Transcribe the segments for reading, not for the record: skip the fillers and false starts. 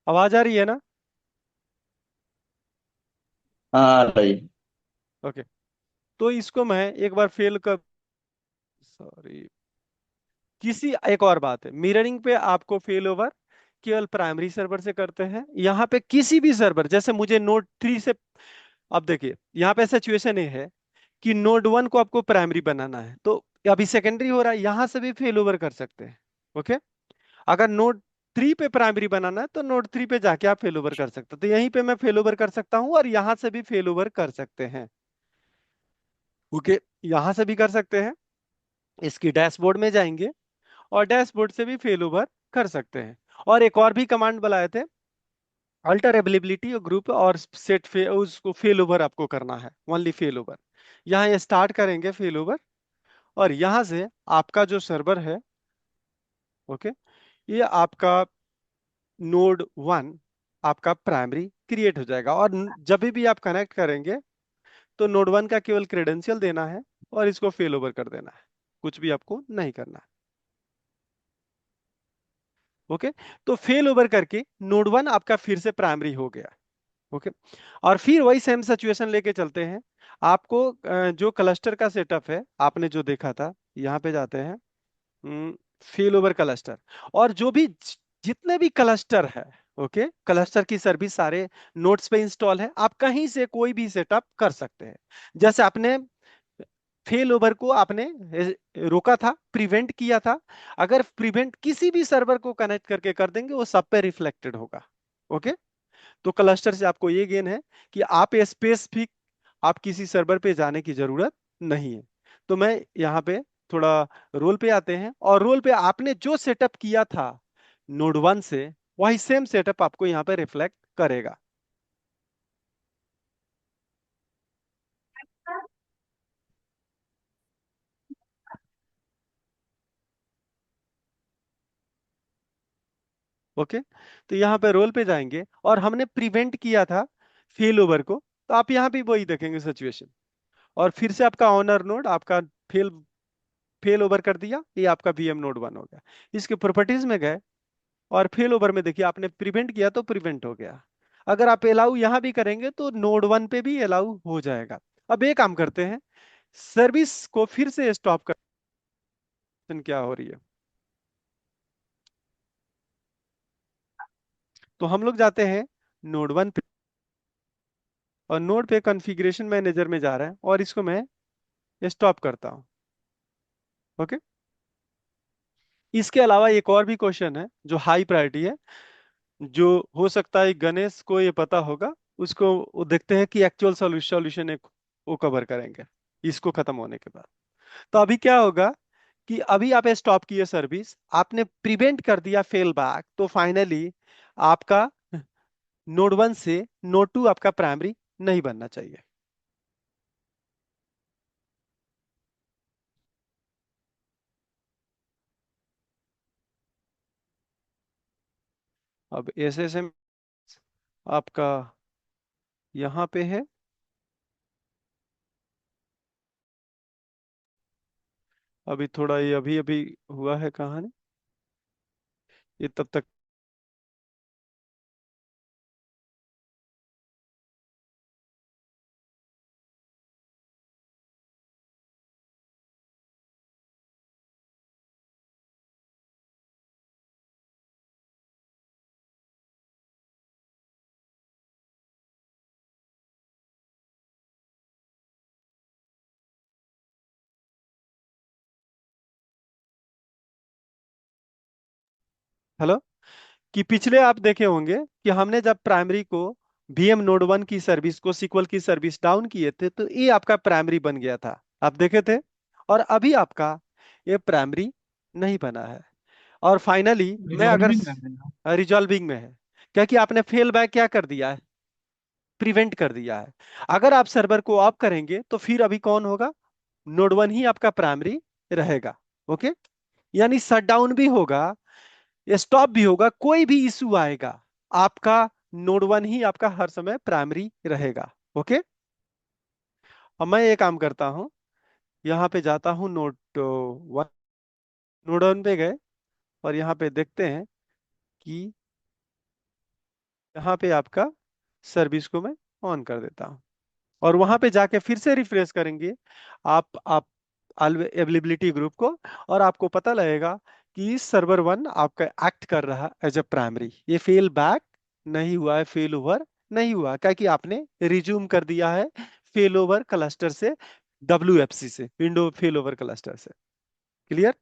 आवाज आ रही है ना? हाँ भाई। ओके। तो इसको मैं एक बार फेल कर, सॉरी, किसी एक और बात है, मिररिंग पे आपको फेल ओवर केवल प्राइमरी सर्वर से करते हैं। यहाँ पे किसी भी सर्वर, जैसे मुझे नोड 3 से, अब देखिए यहाँ पे सिचुएशन ये है कि नोड 1 को आपको प्राइमरी बनाना है, तो अभी सेकेंडरी हो रहा है, यहां से भी फेल ओवर कर सकते हैं। ओके। अगर नोड 3 पे प्राइमरी बनाना है तो नोड 3 पे जाके आप फेल ओवर कर सकते हो, तो यहीं पे मैं फेल ओवर कर सकता हूं और यहां से भी फेल ओवर कर सकते हैं। ओके। यहां से भी कर सकते हैं, इसकी डैशबोर्ड में जाएंगे और डैशबोर्ड से भी फेल ओवर कर सकते हैं। और एक और भी कमांड बुलाए थे, अल्टर अवेलेबिलिटी और ग्रुप और सेट उसको फेल ओवर आपको करना है, ओनली फेल ओवर। यहाँ ये स्टार्ट करेंगे फेल ओवर, और यहाँ से आपका जो सर्वर है, ओके, ये आपका नोड 1 आपका प्राइमरी क्रिएट हो जाएगा। और जब भी आप कनेक्ट करेंगे तो नोड 1 का केवल क्रेडेंशियल देना है और इसको फेल ओवर कर देना है, कुछ भी आपको नहीं करना है। ओके। तो फेल ओवर करके नोड 1 आपका फिर से प्राइमरी हो गया। ओके। और फिर वही सेम सिचुएशन लेके चलते हैं। आपको जो क्लस्टर का सेटअप है आपने जो देखा था, यहाँ पे जाते हैं, फेल ओवर क्लस्टर, और जो भी जितने भी क्लस्टर है, ओके, क्लस्टर की सर्विस सारे नोड्स पे इंस्टॉल है, आप कहीं से कोई भी सेटअप कर सकते हैं। जैसे आपने फेल ओवर को आपने रोका था, प्रिवेंट किया था, अगर प्रिवेंट किसी भी सर्वर को कनेक्ट करके कर देंगे वो सब पे रिफ्लेक्टेड होगा। ओके। तो क्लस्टर से आपको ये गेन है कि आप स्पेसिफिक, आप किसी सर्वर पे जाने की जरूरत नहीं है। तो मैं यहाँ पे थोड़ा रोल पे आते हैं, और रोल पे आपने जो सेटअप किया था नोड 1 से, वही सेम सेटअप आपको यहाँ पे रिफ्लेक्ट करेगा। ओके। तो यहाँ पे रोल पे जाएंगे और हमने प्रिवेंट किया था फेल ओवर को, तो आप यहाँ भी वही देखेंगे सिचुएशन। और फिर से आपका ऑनर नोड आपका फेल फेल ओवर कर दिया, ये आपका वीएम नोड 1 हो गया। इसके प्रॉपर्टीज में गए और फेल ओवर में देखिए आपने प्रिवेंट किया तो प्रिवेंट हो गया। अगर आप अलाउ यहां भी करेंगे तो नोड 1 पे भी अलाउ हो जाएगा। अब एक काम करते हैं, सर्विस को फिर से स्टॉप कर, क्या हो रही है, तो हम लोग जाते हैं नोड 1 पे, और नोड पे कॉन्फ़िगरेशन मैनेजर में जा रहा है और इसको मैं स्टॉप करता हूं। ओके। इसके अलावा एक और भी क्वेश्चन है जो हाई प्रायोरिटी है, जो हो सकता है गणेश को ये पता होगा, उसको वो देखते हैं कि एक्चुअल सॉल्यूशन एक वो कवर करेंगे इसको खत्म होने के बाद। तो अभी क्या होगा कि अभी आप स्टॉप किए सर्विस, आपने प्रिवेंट कर दिया फेल बैक, तो फाइनली आपका नोड 1 से नोड 2 आपका प्राइमरी नहीं बनना चाहिए। अब एसएसएम आपका यहाँ पे है, अभी थोड़ा ये अभी अभी हुआ है कहानी, ये तब तक। हेलो। कि पिछले आप देखे होंगे कि हमने जब प्राइमरी को वीएम नोड 1 की सर्विस को सीक्वल की सर्विस डाउन किए थे, तो ये आपका प्राइमरी बन गया था, आप देखे थे। और अभी आपका ये प्राइमरी नहीं बना है। और फाइनली मैं अगर रिजॉल्विंग है ना। रिजॉल्विंग में है, क्योंकि आपने फेल बैक क्या कर दिया है, प्रिवेंट कर दिया है। अगर आप सर्वर को ऑफ करेंगे तो फिर अभी कौन होगा, नोड 1 ही आपका प्राइमरी रहेगा। ओके। यानी शट डाउन भी होगा, स्टॉप भी होगा, कोई भी इशू आएगा, आपका नोड 1 ही आपका हर समय प्राइमरी रहेगा। ओके। अब मैं ये काम करता हूं, यहाँ पे जाता हूँ नोड 1, नोड 1 पे गए और यहाँ पे देखते हैं कि यहाँ पे आपका सर्विस को मैं ऑन कर देता हूँ, और वहां पे जाके फिर से रिफ्रेश करेंगे आप अवेलेबिलिटी ग्रुप को, और आपको पता लगेगा कि सर्वर वन आपका एक्ट कर रहा है एज ए प्राइमरी। ये फेल बैक नहीं हुआ है, फेल ओवर नहीं हुआ, क्या कि आपने रिज्यूम कर दिया है फेल ओवर क्लस्टर से, WFC से, विंडो फेल ओवर क्लस्टर से। क्लियर?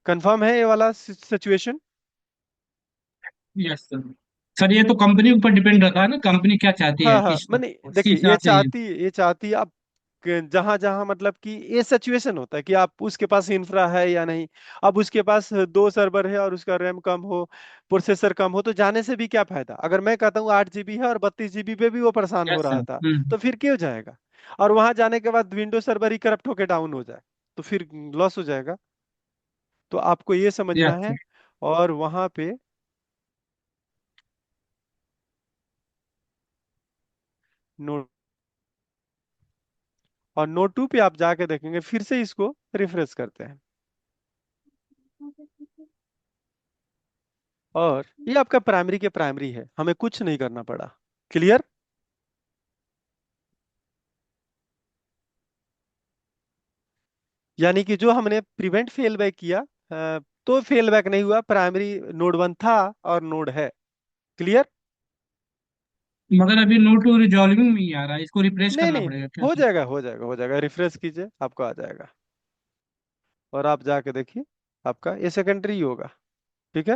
कंफर्म है ये वाला सिचुएशन? Yes sir. सर ये तो कंपनी ऊपर डिपेंड रहता है ना, कंपनी क्या चाहती है हाँ हाँ, किस मैंने उसके देखिए, ये हिसाब से। चाहती ये चाहती है आप जहां जहां मतलब कि ये सिचुएशन होता है कि आप उसके पास इंफ्रा है या नहीं। अब उसके पास 2 सर्वर है और उसका रैम कम हो, प्रोसेसर कम हो, तो जाने से भी क्या फायदा? अगर मैं कहता हूँ 8 GB है और 32 GB पे भी वो परेशान हो यस रहा सर। था, हम्म। तो फिर क्यों जाएगा? और वहां जाने के बाद विंडो सर्वर ही करप्ट होके डाउन हो जाए, तो फिर लॉस हो जाएगा। तो आपको ये समझना यस है। सर। और वहां पे नोट, और नोट 2 पे आप जाके देखेंगे, फिर से इसको रिफ्रेश करते हैं, और ये आपका प्राइमरी के प्राइमरी है, हमें कुछ नहीं करना पड़ा। क्लियर? यानी कि जो हमने प्रिवेंट फेल बैक किया, तो फेल बैक नहीं हुआ, प्राइमरी नोड 1 था और नोड है। क्लियर? मगर अभी नोट टू रिजॉल्विंग में ही आ रहा है, इसको रिप्लेस नहीं करना नहीं, पड़ेगा क्या हो सर? जाएगा हो जाएगा हो जाएगा, रिफ्रेश कीजिए, आपको आ जाएगा, और आप जाके देखिए, आपका ये सेकेंडरी ही होगा। ठीक है?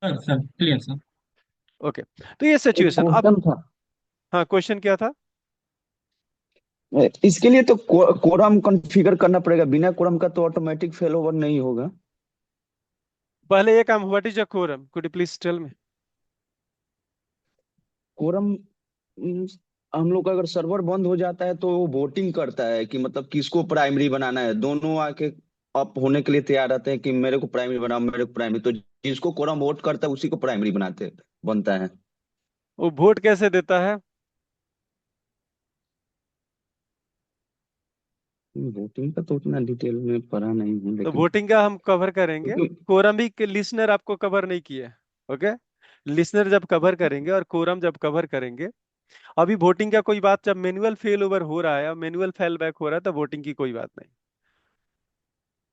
Sir sir clear sir. Okay, तो ये एक सिचुएशन अब। क्वेश्चन था। हाँ, क्वेश्चन क्या था? इसके लिए तो कोरम कॉन्फ़िगर करना पड़ेगा, बिना कोरम का तो ऑटोमेटिक फेल ओवर नहीं होगा। पहले ये काम, what is a quorum, could you please tell me? Quorum means हम लोग का अगर सर्वर बंद हो जाता है तो वो वोटिंग करता है कि मतलब किसको प्राइमरी बनाना है। दोनों आके अप होने के लिए तैयार रहते हैं कि मेरे को प्राइमरी बनाओ, मेरे को प्राइमरी। तो जिसको कोरम वोट करता है उसी को प्राइमरी बनाते बनता है। वो वोट कैसे देता है? वोटिंग का तो उतना डिटेल में पढ़ा नहीं हूँ तो लेकिन वोटिंग का हम कवर करेंगे, क्योंकि कोरम भी लिसनर आपको कवर नहीं किए। ओके, लिसनर जब कवर करेंगे और कोरम जब कवर करेंगे। अभी वोटिंग का कोई बात, जब मैनुअल फेल ओवर हो रहा है और मैनुअल फेल बैक हो रहा है, तो वोटिंग की कोई बात नहीं।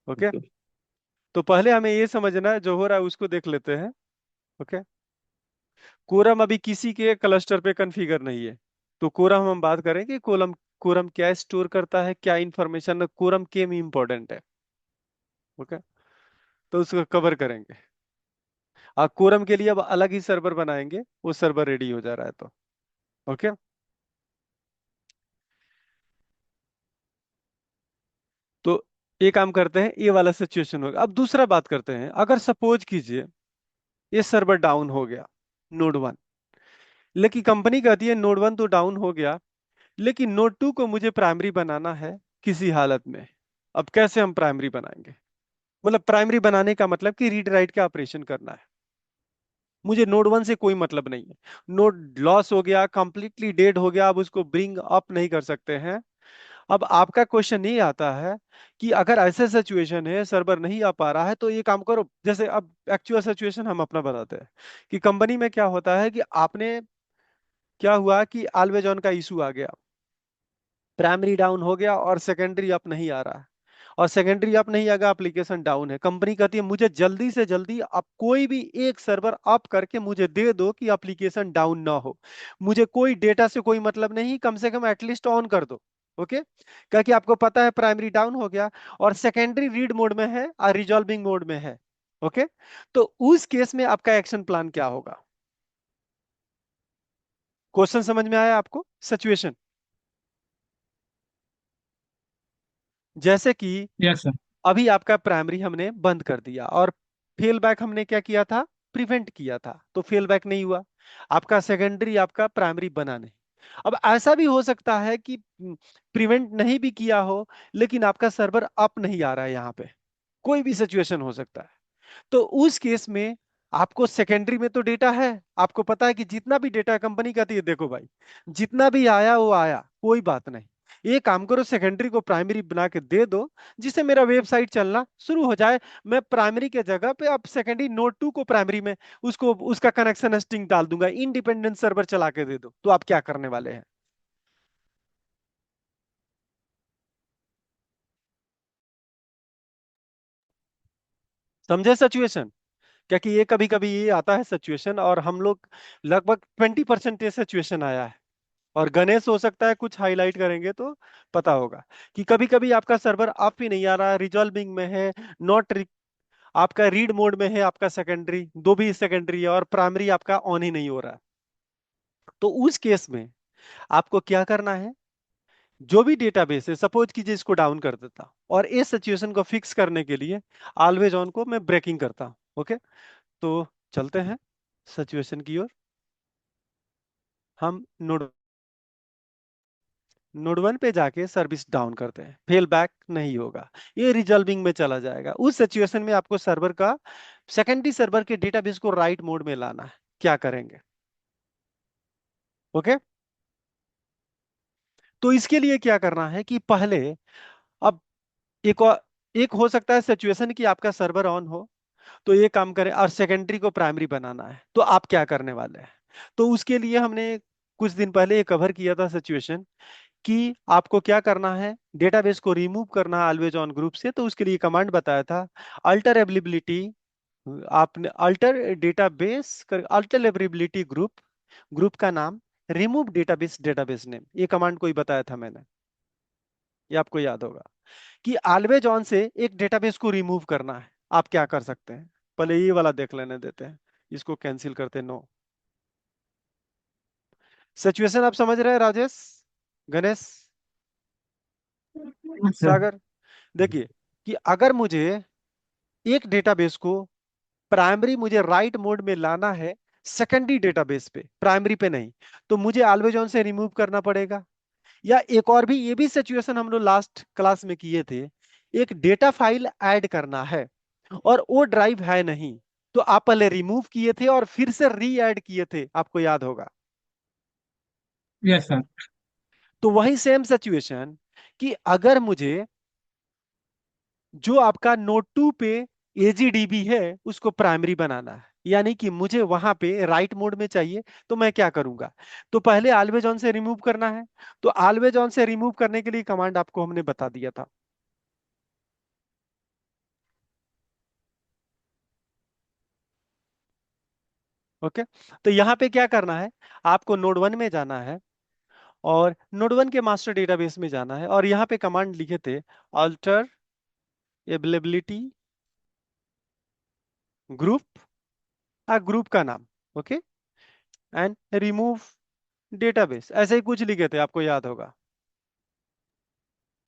ओके, तो पहले हमें ये समझना है, जो हो रहा है उसको देख लेते हैं। ओके, कोरम अभी किसी के क्लस्टर पे कॉन्फ़िगर नहीं है, तो कोरम हम बात करेंगे, कोलम कोरम क्या स्टोर करता है, क्या इंफॉर्मेशन कोरम के में इंपॉर्टेंट है। ओके, तो उसको कवर करेंगे। कोरम के लिए अब अलग ही सर्वर बनाएंगे, वो सर्वर रेडी हो जा रहा है तो। ओके, तो ये काम करते हैं, ये वाला सिचुएशन होगा। अब दूसरा बात करते हैं, अगर सपोज कीजिए ये सर्वर डाउन हो गया, नोड 1, लेकिन कंपनी कहती है नोड 1 तो डाउन हो गया, लेकिन नोड 2 को मुझे प्राइमरी बनाना है किसी हालत में। अब कैसे हम प्राइमरी बनाएंगे? मतलब प्राइमरी बनाने का मतलब कि रीड राइट का ऑपरेशन करना है। मुझे नोड 1 से कोई मतलब नहीं है, नोड लॉस हो गया, कंप्लीटली डेड हो गया, अब उसको ब्रिंग अप नहीं कर सकते हैं। अब आपका क्वेश्चन ये आता है कि अगर ऐसा सिचुएशन है, सर्वर नहीं आ पा रहा है, तो ये काम करो। जैसे अब एक्चुअल सिचुएशन हम अपना बताते हैं कि कंपनी में क्या होता है कि आपने, क्या हुआ कि ऑलवेज ऑन का इशू आ गया, प्राइमरी डाउन हो गया और सेकेंडरी अप नहीं आ रहा है, और सेकेंडरी अप नहीं आएगा, एप्लीकेशन डाउन है। कंपनी कहती है मुझे जल्दी से जल्दी आप कोई भी एक सर्वर अप करके मुझे दे दो कि एप्लीकेशन डाउन ना हो, मुझे कोई डेटा से कोई मतलब नहीं, कम से कम एटलीस्ट ऑन कर दो। ओके, क्या कि आपको पता है प्राइमरी डाउन हो गया और सेकेंडरी रीड मोड में है और रिजॉल्विंग मोड में है। ओके, तो उस केस में आपका एक्शन प्लान क्या होगा? क्वेश्चन समझ में आया आपको? सिचुएशन जैसे कि यस सर। अभी आपका प्राइमरी हमने बंद कर दिया, और फेल बैक हमने क्या किया था? प्रिवेंट किया था, तो फेल बैक नहीं हुआ, आपका सेकेंडरी आपका प्राइमरी बना नहीं। अब ऐसा भी हो सकता है कि प्रिवेंट नहीं भी किया हो, लेकिन आपका सर्वर अप नहीं आ रहा है, यहाँ पे कोई भी सिचुएशन हो सकता है। तो उस केस में आपको सेकेंडरी में तो डेटा है, आपको पता है कि जितना भी डेटा कंपनी कहती है देखो भाई, जितना भी आया वो आया, कोई बात नहीं, ये काम करो, सेकेंडरी को प्राइमरी बना के दे दो, जिससे मेरा वेबसाइट चलना शुरू हो जाए। मैं प्राइमरी के जगह पे अब सेकेंडरी नोड 2 को प्राइमरी में उसको उसका कनेक्शन स्ट्रिंग डाल दूंगा, इंडिपेंडेंट सर्वर चला के दे दो। तो आप क्या करने वाले हैं? समझे सिचुएशन? क्या कि ये कभी कभी ये आता है सिचुएशन, और हम लोग लगभग 20% ये सिचुएशन आया है। और गणेश हो सकता है कुछ हाईलाइट करेंगे तो पता होगा कि कभी कभी आपका सर्वर अप ही नहीं आ रहा, रिजॉल्विंग में है, नॉट, आपका रीड मोड में है, आपका सेकेंडरी, दो भी सेकेंडरी है, और प्राइमरी आपका ऑन ही नहीं हो रहा। तो उस केस में आपको क्या करना है? जो भी डेटाबेस है, सपोज कीजिए इसको डाउन कर देता, और इस सिचुएशन को फिक्स करने के लिए ऑलवेज ऑन को मैं ब्रेकिंग करता हूं। ओके, तो चलते हैं सिचुएशन की ओर। हम नोड 1 पे जाके सर्विस डाउन करते हैं, फेल बैक नहीं होगा, ये रिजॉल्विंग में चला जाएगा। उस सिचुएशन में आपको सर्वर का, सेकेंडरी सर्वर के डेटाबेस को राइट मोड में लाना है। क्या करेंगे? ओके, तो इसके लिए क्या करना है कि पहले, अब एक हो सकता है सिचुएशन कि आपका सर्वर ऑन हो, तो ये काम करें, और सेकेंडरी को प्राइमरी बनाना है, तो आप क्या करने वाले हैं? तो उसके लिए हमने कुछ दिन पहले ये कवर किया था सिचुएशन कि आपको क्या करना है, डेटाबेस को रिमूव करना है ऑलवेज ऑन ग्रुप से। तो उसके लिए कमांड बताया था, अल्टर अवेलेबिलिटी, आपने alter database, alter availability group, group का नाम, रिमूव डेटाबेस, डेटाबेस नेम, ये कमांड कोई बताया था मैंने, ये आपको याद होगा कि ऑलवेज ऑन से एक डेटाबेस को रिमूव करना है। आप क्या कर सकते हैं? पहले ये वाला देख लेने देते हैं, इसको कैंसिल करते, नो। सिचुएशन आप समझ रहे हैं राजेश, गणेश, अच्छा। सागर? देखिए कि अगर मुझे एक डेटाबेस को प्राइमरी, मुझे राइट मोड में लाना है, सेकेंडरी डेटाबेस पे, प्राइमरी पे नहीं, तो मुझे ऑलवेज ऑन से रिमूव करना पड़ेगा। या एक और भी, ये भी सिचुएशन हम लोग लास्ट क्लास में किए थे, एक डेटा फाइल ऐड करना है और वो ड्राइव है नहीं, तो आप पहले रिमूव किए थे और फिर से री ऐड किए थे, आपको याद होगा। Yes sir. तो वही सेम सिचुएशन कि अगर मुझे जो आपका नोड 2 पे एजीडीबी है उसको प्राइमरी बनाना है, यानी कि मुझे वहां पे राइट मोड में चाहिए, तो मैं क्या करूंगा? तो पहले ऑलवेज ऑन से रिमूव करना है। तो ऑलवेज ऑन से रिमूव करने के लिए कमांड आपको हमने बता दिया था। ओके, तो यहाँ पे क्या करना है, आपको नोड 1 में जाना है, और नोड 1 के मास्टर डेटाबेस में जाना है, और यहाँ पे कमांड लिखे थे, अल्टर अवेलेबिलिटी ग्रुप, ग्रुप का नाम, ओके, एंड रिमूव डेटाबेस, ऐसे ही कुछ लिखे थे, आपको याद होगा।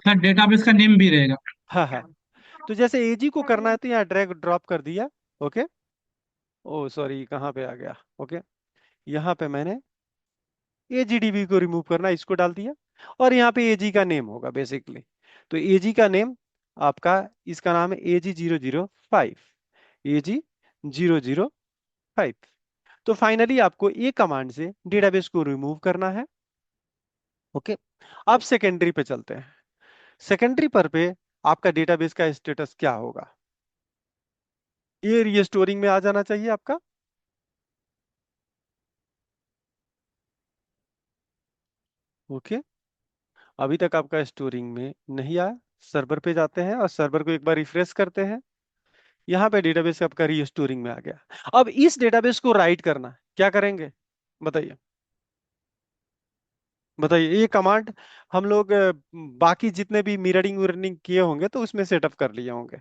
सर डेटाबेस का नेम भी रहेगा। हाँ हाँ, तो जैसे एजी को करना है तो यहाँ ड्रैग ड्रॉप कर दिया। ओके, ओ सॉरी, कहाँ पे आ गया? ओके, यहाँ पे मैंने एजीडीबी को रिमूव करना, इसको डाल दिया, और यहाँ पे एजी का नेम होगा बेसिकली। तो एजी का नेम आपका, इसका नाम है AG005, AG005। तो फाइनली आपको ये कमांड से डेटाबेस को रिमूव करना है। ओके, अब सेकेंडरी पे चलते हैं। सेकेंडरी पर पे आपका डेटाबेस का स्टेटस क्या होगा? ये रीस्टोरिंग में आ जाना चाहिए आपका। ओके, अभी तक आपका स्टोरिंग में नहीं आया। सर्वर पे जाते हैं और सर्वर को एक बार रिफ्रेश करते हैं। यहाँ पे डेटाबेस आपका रीस्टोरिंग में आ गया। अब इस डेटाबेस को राइट करना है, क्या करेंगे? बताइए, बताइए। ये कमांड हम लोग बाकी जितने भी मिररिंग विररिंग किए होंगे तो उसमें सेटअप कर लिए होंगे।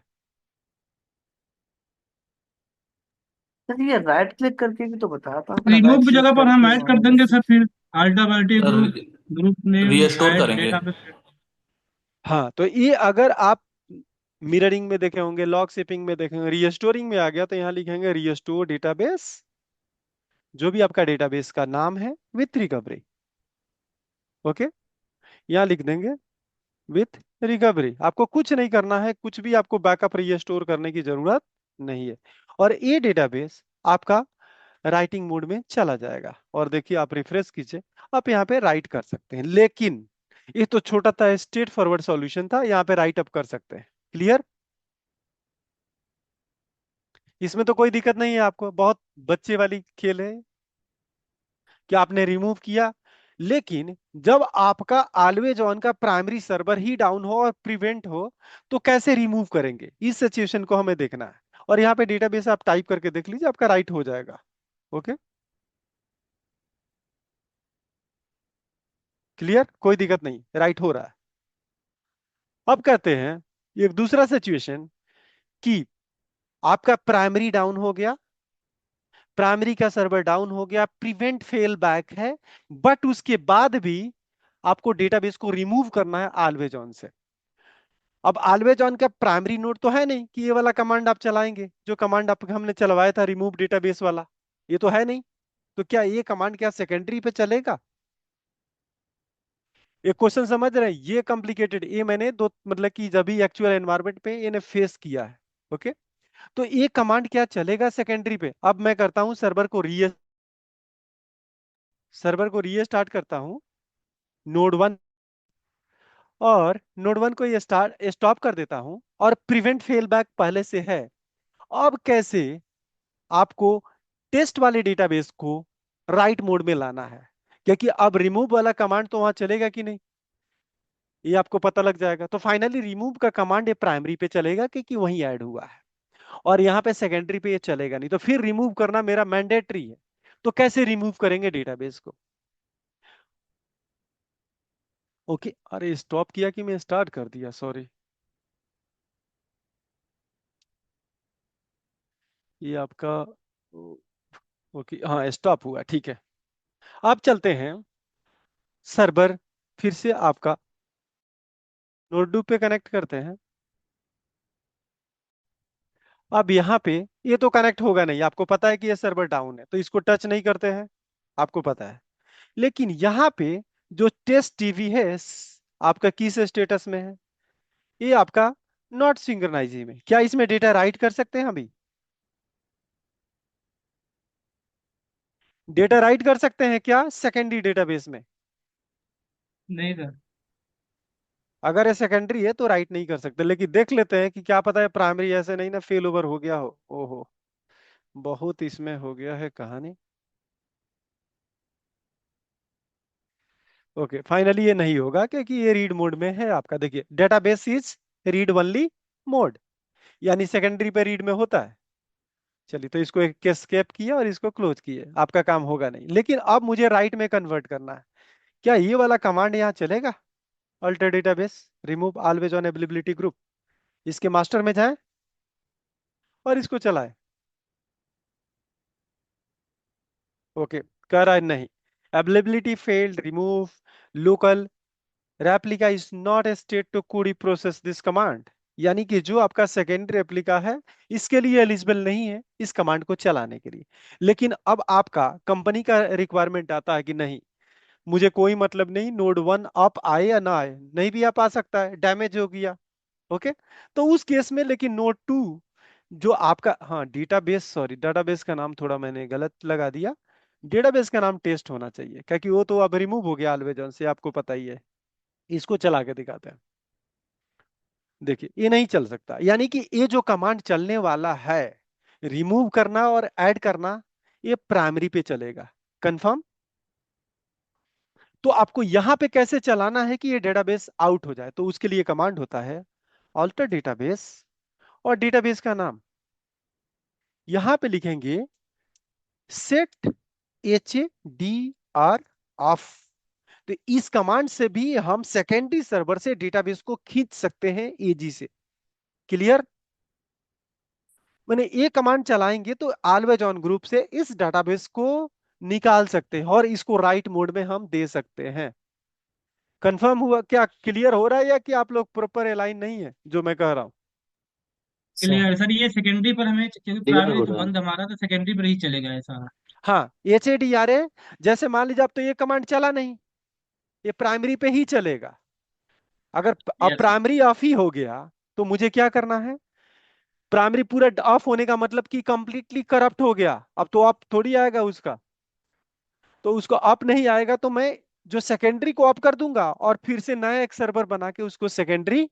सर ये राइट क्लिक करके भी तो बताया था अपना, रिमूव राइट की क्लिक जगह पर हम करके ऐड कर वहां देंगे से। सर, फिर अल्टावर्टी sir group, group name restore add करेंगे। डेटाबेस। हाँ, तो ये अगर आप मिररिंग में देखे होंगे, लॉग शिपिंग में देखेंगे, रीस्टोरिंग में आ गया तो यहाँ लिखेंगे रीस्टोर डेटाबेस, जो भी आपका डेटाबेस का नाम है, विथ रिकवरी। ओके, यहाँ लिख देंगे विथ रिकवरी। आपको कुछ नहीं करना है, कुछ भी आपको बैकअप रीस्टोर करने की जरूरत नहीं है, और ये डेटाबेस आपका राइटिंग मोड में चला जाएगा। और देखिए, आप रिफ्रेश कीजिए, आप यहाँ पे राइट कर सकते हैं। लेकिन ये तो छोटा था, स्ट्रेट फॉरवर्ड सॉल्यूशन था, यहाँ पे राइट अप कर सकते हैं। क्लियर? इसमें तो कोई दिक्कत नहीं है आपको, बहुत बच्चे वाली खेल है कि आपने रिमूव किया। लेकिन जब आपका ऑलवेज ऑन का प्राइमरी सर्वर ही डाउन हो और प्रिवेंट हो, तो कैसे रिमूव करेंगे, इस सिचुएशन को हमें देखना है। और यहाँ पे डेटाबेस आप टाइप करके देख लीजिए, आपका राइट हो जाएगा। ओके, क्लियर, कोई दिक्कत नहीं, राइट हो रहा है। अब कहते हैं एक दूसरा सिचुएशन कि आपका प्राइमरी डाउन हो गया, प्राइमरी का सर्वर डाउन हो गया, प्रिवेंट फेल बैक है, बट उसके बाद भी आपको डेटाबेस को रिमूव करना है ऑलवेज ऑन से। अब ऑलवेज ऑन का प्राइमरी नोड तो है नहीं कि ये वाला कमांड आप चलाएंगे, जो कमांड आप हमने चलवाया था रिमूव डेटाबेस वाला, ये तो है नहीं। तो क्या ये कमांड क्या सेकेंडरी पे चलेगा? एक क्वेश्चन समझ रहे हैं, ये कॉम्प्लिकेटेड, ये मैंने दो मतलब कि जब भी एक्चुअल एनवायरनमेंट पे इन्हें फेस किया है। ओके, तो ये कमांड क्या चलेगा सेकेंडरी पे? अब मैं करता हूं सर्वर को रीस्टार्ट करता हूं, नोड 1, और नोड 1 को ये स्टार्ट स्टॉप कर देता हूं, और प्रिवेंट फेल बैक पहले से है। अब कैसे आपको टेस्ट वाले डेटाबेस को राइट मोड में लाना है, क्योंकि अब रिमूव वाला कमांड तो वहां चलेगा कि नहीं, ये आपको पता लग जाएगा। तो फाइनली रिमूव का कमांड ये प्राइमरी पे चलेगा क्योंकि वहीं ऐड हुआ है, और यहाँ पे सेकेंडरी पे ये चलेगा नहीं, तो फिर रिमूव करना मेरा मैंडेटरी है। तो कैसे रिमूव करेंगे डेटाबेस को? ओके, अरे स्टॉप किया कि मैं स्टार्ट कर दिया, सॉरी। ये आपका ओके, हाँ स्टॉप हुआ, ठीक है। अब चलते हैं सर्वर, फिर से आपका नोटबुक पे कनेक्ट करते हैं। अब यहाँ पे ये तो कनेक्ट होगा नहीं, आपको पता है कि ये सर्वर डाउन है, तो इसको टच नहीं करते हैं, आपको पता है। लेकिन यहाँ पे जो टेस्ट टीवी है आपका किस स्टेटस में है? ये आपका नॉट सिंक्रोनाइजिंग में। क्या इसमें डेटा राइट कर सकते हैं अभी? डेटा राइट कर सकते हैं क्या सेकेंडरी डेटाबेस में? नहीं सर। अगर ये सेकेंडरी है तो राइट नहीं कर सकते, लेकिन देख लेते हैं कि क्या पता है प्राइमरी ऐसे नहीं ना फेल ओवर हो गया हो। ओहो, बहुत इसमें हो गया है कहानी। ओके, फाइनली ये नहीं होगा क्योंकि ये रीड मोड में है आपका। देखिए database is read only mode, यानी सेकेंडरी पे रीड में होता है। चलिए, तो इसको एक एस्केप किया और इसको क्लोज किए, आपका काम होगा नहीं। लेकिन अब मुझे राइट में कन्वर्ट करना है। क्या ये वाला कमांड यहाँ चलेगा? Alter database remove always on availability group, इसके मास्टर में जाए और इसको चलाए। ओके, कर रहा है नहीं, availability failed, remove local replica is not a state to query process this command. यानी कि जो आपका सेकेंडरी रेप्लिका है, इसके लिए एलिजिबल नहीं है इस कमांड को चलाने के लिए। लेकिन अब आपका कंपनी का रिक्वायरमेंट आता है कि नहीं, मुझे कोई मतलब नहीं नोड 1 अप आए या ना आए, नहीं भी आप आ सकता है, डैमेज हो गया। ओके, तो उस केस में लेकिन नोड 2 जो आपका, हाँ डेटाबेस, सॉरी डेटाबेस का नाम थोड़ा मैंने गलत लगा दिया। डेटाबेस का नाम टेस्ट होना चाहिए क्योंकि वो तो अब रिमूव हो गया ऑलवेज ऑन से, आपको पता ही है। इसको चला के दिखाते हैं। देखिए ये नहीं चल सकता, यानी कि ये जो कमांड चलने वाला है रिमूव करना और ऐड करना, ये प्राइमरी पे चलेगा। कंफर्म? तो आपको यहां पे कैसे चलाना है कि ये डेटाबेस आउट हो जाए, तो उसके लिए कमांड होता है ऑल्टर डेटाबेस, और डेटाबेस का नाम यहां पे लिखेंगे सेट HADR ऑफ। तो इस कमांड से भी हम सेकेंडरी सर्वर से डेटाबेस को खींच सकते हैं एजी से। क्लियर? मैंने ये कमांड चलाएंगे तो ऑलवेज ऑन ग्रुप से इस डेटाबेस को निकाल सकते हैं और इसको राइट मोड में हम दे सकते हैं। कंफर्म हुआ? क्या क्लियर हो रहा है या कि आप लोग प्रॉपर अलाइन नहीं है जो मैं कह रहा हूं? क्लियर सर, ये सेकेंडरी पर हमें, क्योंकि क्लियर प्राइमरी हो तो रहा है। बंद हमारा, तो सेकेंडरी पर ही चलेगा ऐसा। हाँ, HADRA, जैसे मान लीजिए अब तो ये कमांड चला नहीं, ये प्राइमरी पे ही चलेगा। अगर अब यस सर। प्राइमरी ऑफ ही हो गया तो मुझे क्या करना है? प्राइमरी पूरा ऑफ होने का मतलब कि कंप्लीटली करप्ट हो गया, अब तो आप थोड़ी आएगा उसका, तो उसको अप नहीं आएगा तो मैं जो सेकेंडरी को ऑफ कर दूंगा और फिर से नया एक सर्वर बना के उसको सेकेंडरी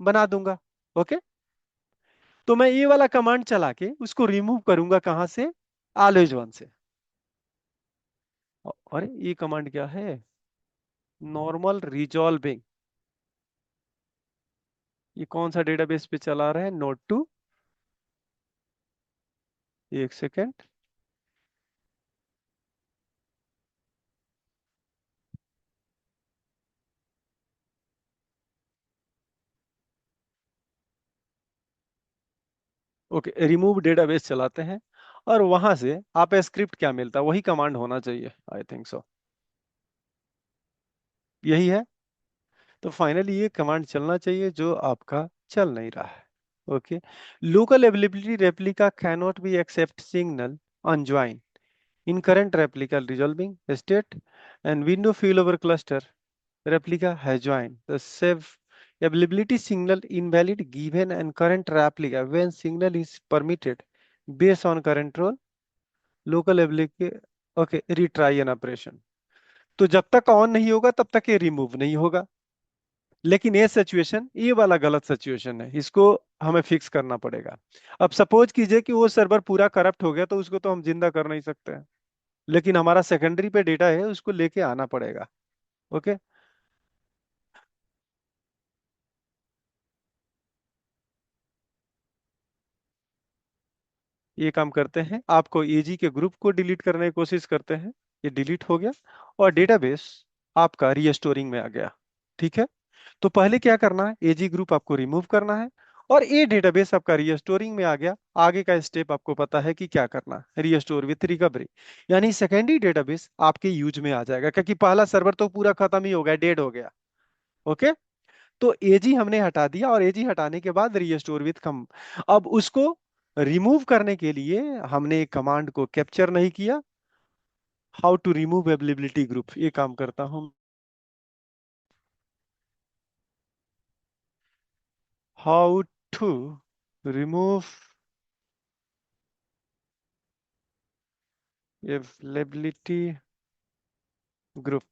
बना दूंगा। ओके, तो मैं ये वाला कमांड चला के उसको रिमूव करूंगा कहां से, ऑलवेज वन से। अरे ये कमांड क्या है, नॉर्मल रिजॉल्विंग। ये कौन सा डेटाबेस पे चला रहा है, नोड टू, एक सेकेंड। ओके, रिमूव डेटाबेस चलाते हैं और वहां से आप स्क्रिप्ट क्या मिलता है, वही कमांड होना चाहिए, आई थिंक सो यही है। तो फाइनली ये कमांड चलना चाहिए जो आपका चल नहीं रहा है। Okay, local availability replica cannot be accept signal on join in current replica resolving state and window fail cluster replica has joined the save availability signal invalid given and current replica when signal is permitted based on current role local ability। Okay, retry an operation. तो जब तक on नहीं होगा तब तक ये remove नहीं होगा। लेकिन ये सिचुएशन, ये वाला गलत सिचुएशन है, इसको हमें फिक्स करना पड़ेगा। अब सपोज कीजिए कि वो सर्वर पूरा करप्ट हो गया, तो उसको तो हम जिंदा कर नहीं सकते हैं, लेकिन हमारा सेकेंडरी पे डेटा है, उसको लेके आना पड़ेगा। ओके, ये काम करते हैं, आपको एजी के ग्रुप को डिलीट करने की कोशिश करते हैं। ये डिलीट हो गया और डेटाबेस आपका रीस्टोरिंग में आ गया। ठीक है, तो पहले क्या करना है, एजी ग्रुप आपको रिमूव करना है और ये डेटाबेस आपका रीस्टोरिंग में आ गया। आगे का स्टेप आपको पता है कि क्या करना है, रीस्टोर विथ रिकवरी, यानी सेकेंडरी डेटाबेस आपके यूज में आ जाएगा, क्योंकि पहला सर्वर तो पूरा खत्म ही हो गया, डेड हो गया। ओके, तो एजी हमने हटा दिया और एजी हटाने के बाद रीस्टोर विथ कम। अब उसको रिमूव करने के लिए हमने एक कमांड को कैप्चर नहीं किया, how to remove availability group. ये काम करता हूं, how to remove availability group.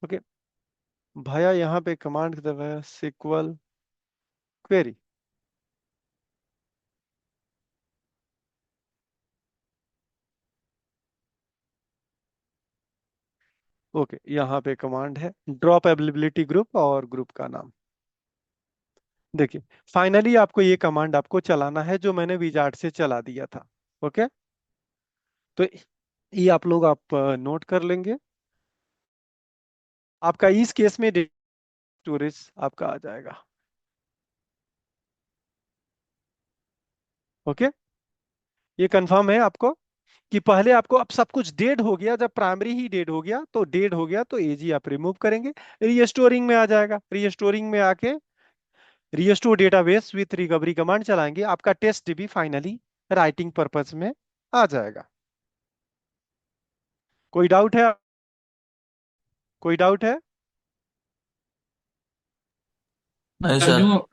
Okay, भैया यहाँ पे कमांड दबाया, सिक्वल क्वेरी। ओके, यहाँ पे कमांड है ड्रॉप अवेलेबिलिटी ग्रुप और ग्रुप का नाम। देखिए, फाइनली आपको ये कमांड आपको चलाना है जो मैंने विजार्ड से चला दिया था। ओके, तो ये आप लोग आप नोट कर लेंगे, आपका इस केस में स्टोरेज आपका आ जाएगा। ओके, ये कंफर्म है आपको कि पहले आपको, अब सब कुछ डेड हो गया, जब प्राइमरी ही डेड हो गया तो डेड हो गया, तो एजी आप रिमूव करेंगे, रीस्टोरिंग में आ जाएगा। रीस्टोरिंग में आके restore database with recovery command चलाएंगे, आपका टेस्ट भी फाइनली राइटिंग पर्पस में आ जाएगा। कोई डाउट है, कोई डाउट है? नहीं सर। जो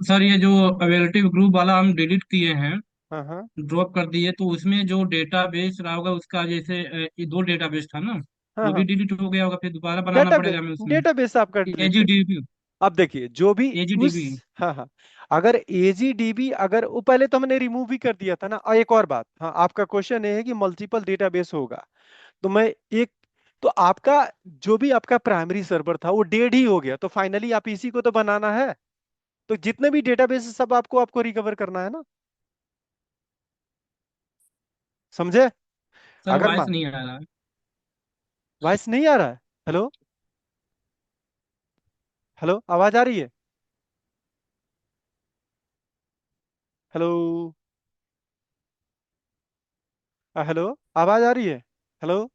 सर ये जो अवेलेबिलिटी ग्रुप वाला हम डिलीट किए हैं, हाँ हाँ ड्रॉप कर दिए, तो उसमें जो डेटाबेस रहा होगा उसका, जैसे ये दो डेटाबेस था ना, हाँ वो भी हाँ, डिलीट हो गया होगा, फिर दोबारा बनाना डेटाबेस, पड़ेगा हमें उसमें। डेटाबेस आपका डिलीट है। एजीडीबी, अब देखिए, जो भी उस, एजीडीबी। हाँ हाँ, अगर एजीडीबी, अगर वो पहले तो हमने रिमूव भी कर दिया था ना। और एक और बात, हाँ, आपका क्वेश्चन ये है कि मल्टीपल डेटाबेस होगा, तो मैं एक, तो आपका जो भी आपका प्राइमरी सर्वर था वो डेड ही हो गया, तो फाइनली आप इसी को तो बनाना है। तो जितने भी डेटाबेस सब आपको आपको रिकवर करना है ना, समझे? सर अगर वॉइस मान, नहीं आ रहा है। वॉइस नहीं आ रहा है, हेलो, हेलो, आवाज आ रही है? हेलो, हेलो, आवाज आ रही है? हेलो,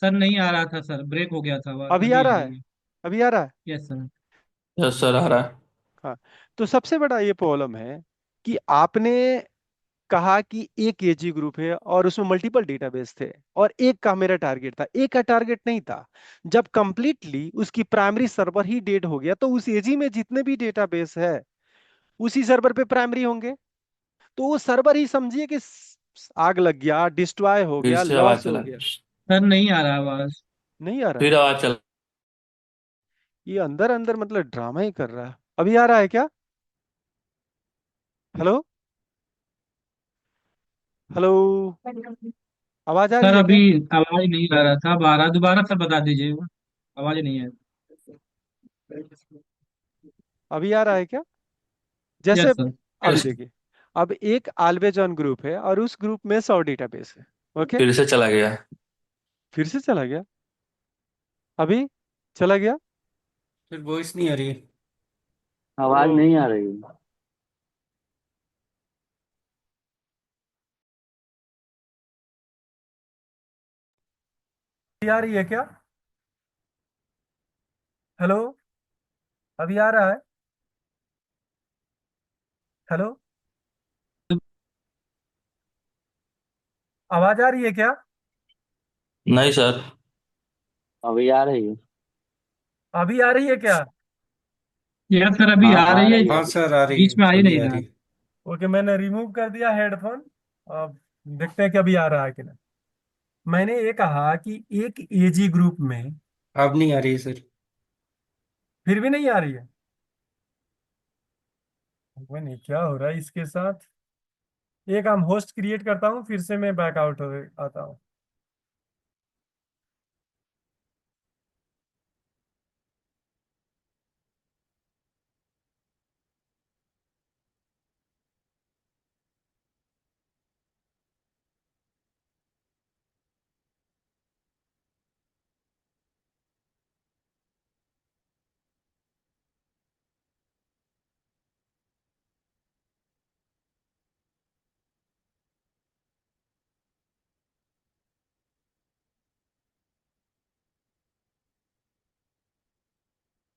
सर नहीं आ रहा था सर, ब्रेक हो गया था आवाज, अभी आ अभी आ रहा है? रही है। अभी आ रहा है? Yes sir. यस सर आ रहा है। हाँ, तो सबसे बड़ा ये प्रॉब्लम है कि आपने कहा कि एक एजी ग्रुप है और उसमें मल्टीपल डेटाबेस थे, और एक का मेरा टारगेट था, एक का टारगेट नहीं था। जब कंप्लीटली उसकी प्राइमरी सर्वर ही डेड हो गया, तो उस एजी में जितने भी डेटाबेस है उसी सर्वर पे प्राइमरी होंगे। तो वो सर्वर ही समझिए कि आग लग गया, डिस्ट्रॉय हो फिर गया, से आवाज लॉस हो चला गया। गई। सर नहीं आ रहा आवाज। नहीं आ रहा है? फिर आवाज चल। ये अंदर अंदर मतलब ड्रामा ही कर रहा है। अभी आ रहा है क्या? हेलो? हेलो? आवाज आ रही सर है अभी क्या? आवाज नहीं आ रहा था, अब आ रहा। दोबारा सर बता दीजिएगा। आवाज नहीं है। अभी आ रहा है क्या? जैसे यस सर। अभी देखिए, अब एक अल्बेजॉन ग्रुप है और उस ग्रुप में 100 डेटाबेस है। ओके। फिर से चला गया। फिर से चला गया? अभी चला गया? फिर वॉइस नहीं आ रही है। आवाज ओ, नहीं आ रही है। अभी आ रही है क्या? हेलो? अभी आ रहा है? हेलो? आवाज आ रही है क्या? नहीं सर। अभी आ रही है। अभी आ रही है क्या? यस सर, अभी हाँ आ आ रही है। रही है। हाँ सर, आ रही बीच में आ है, ही अभी नहीं आ रहा। रही है। ओके, मैंने रिमूव कर दिया हेडफोन। अब देखते हैं कि अभी आ रहा है कि नहीं। मैंने ये कहा कि एक एजी ग्रुप में, अब नहीं आ रही है सर। फिर भी नहीं आ रही है। वो नहीं, क्या हो रहा है इसके साथ। एक हम होस्ट क्रिएट करता हूँ, फिर से मैं बैकआउट हो आता हूँ।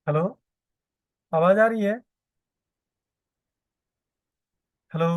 हेलो? आवाज आ रही है? हेलो?